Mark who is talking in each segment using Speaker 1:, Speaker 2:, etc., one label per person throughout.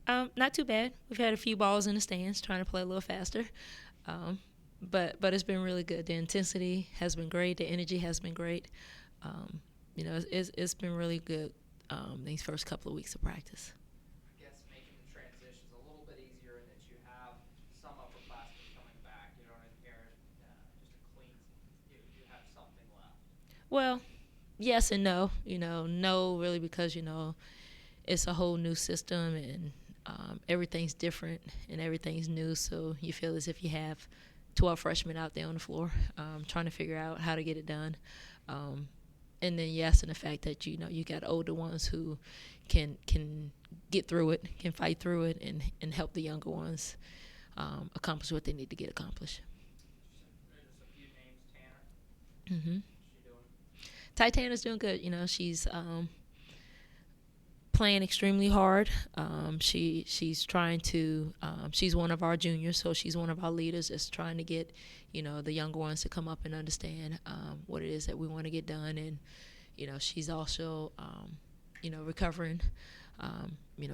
Speaker 1: Not too bad. We've had a few balls in the stands, trying to play a little faster. Um, but it's been really good. The intensity has been great. The energy has been great. Um, it's been really good these first couple of weeks of practice.
Speaker 2: I guess making the transitions a little bit easier in that you have some upperclassmen coming back. You don't inherit just a clean. You have something left.
Speaker 1: Well, yes and no. No, really, because it's a whole new system and everything's different and everything's new. So you feel as if you have 12 freshmen out there on the floor trying to figure out how to get it done. Um, and then yes, and the fact that you got older ones who can get through it, can fight through it, and help the younger ones accomplish what they need to get accomplished.
Speaker 2: Just a few names. Tanner,
Speaker 1: Mm-hmm.
Speaker 2: what's she doing?
Speaker 1: Titana's doing good. She's playing extremely hard. She's trying to. She's one of our juniors, so she's one of our leaders. That's trying to get the younger ones to come up and understand what it is that we want to get done, and she's also recovering.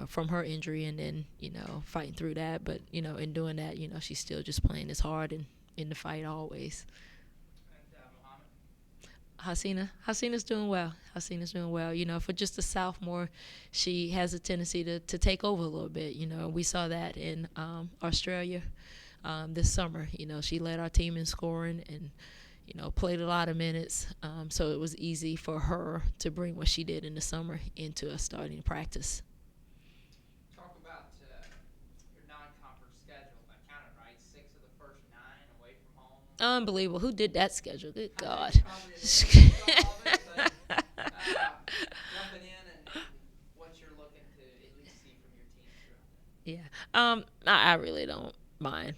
Speaker 1: From her injury, and then fighting through that. But in doing that, she's still just playing as hard and in the fight always.
Speaker 2: And Muhammad.
Speaker 1: Hasina's doing well. Hasina's doing well. For just a sophomore, she has a tendency to take over a little bit. We saw that in Australia this summer. She led our team in scoring and played a lot of minutes. So it was easy for her to bring what she did in the summer into a starting practice.
Speaker 2: Talk about your non-conference schedule. I counted right. 6 of the first 9 away from home.
Speaker 1: Unbelievable. Who did that schedule? Good
Speaker 2: I know
Speaker 1: God.
Speaker 2: you probably you saw all of it, but jumping in and what you're looking to at least see from your team throughout that.
Speaker 1: Yeah. I really don't mind,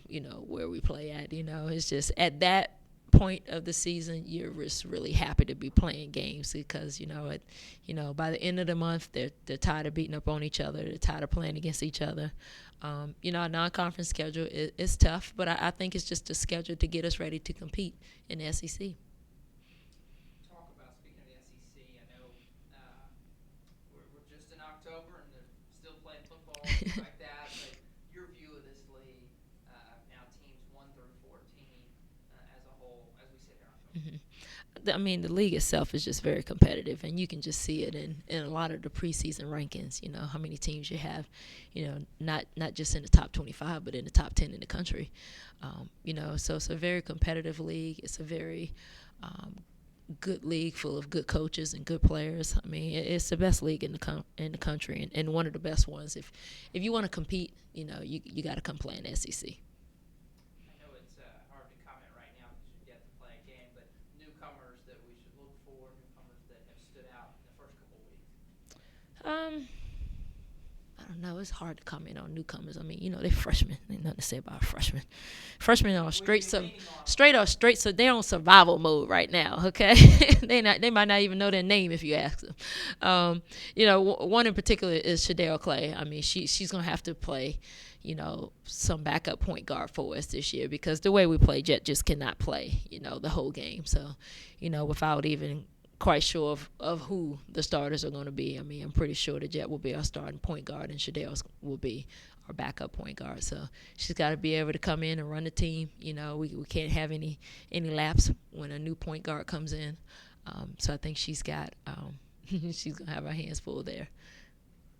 Speaker 1: where we play at. It's just at that point of the season, you're just really happy to be playing games because, by the end of the month, they're tired of beating up on each other. They're tired of playing against each other. Our non-conference schedule is tough, but I think it's just a schedule to get us ready to compete in the SEC.
Speaker 2: Talk about speaking of the SEC. I know uh, we're just in October and they're still playing football and things like that. But your view of this league now, teams 1 through 14 as a whole, as we sit here in October.
Speaker 1: Mhm. I mean, the league itself is just very competitive, and you can just see it in a lot of the preseason rankings. How many teams you have, not just in the top 25, but in the top 10 in the country. So it's a very competitive league. It's a very good league full of good coaches and good players. I mean, it's the best league in the country, and one of the best ones. If you want to compete, you got to come play in the SEC.
Speaker 2: I know it's hard to comment right now because you've yet to play a game, but newcomers that we should look for, newcomers that have stood out in the first couple of weeks.
Speaker 1: Um, I don't know. It's hard to comment on newcomers. I mean, they're freshmen. Ain't nothing to say about freshmen. Freshmen are
Speaker 2: What are
Speaker 1: straight,
Speaker 2: you leaning on them?
Speaker 1: straight or straight. So they're on survival mode right now. Okay, they might not even know their name if you ask them. One in particular is Shadell Clay. I mean, she's gonna have to play, some backup point guard for us this year because the way we play, Jet just cannot play, the whole game. So, without even quite sure of who the starters are going to be. I mean, I'm pretty sure the Jet will be our starting point guard and Shadell will be our backup point guard. So she's got to be able to come in and run the team. We can't have any laps when a new point guard comes in. So I think she's got she's gonna have her hands full there.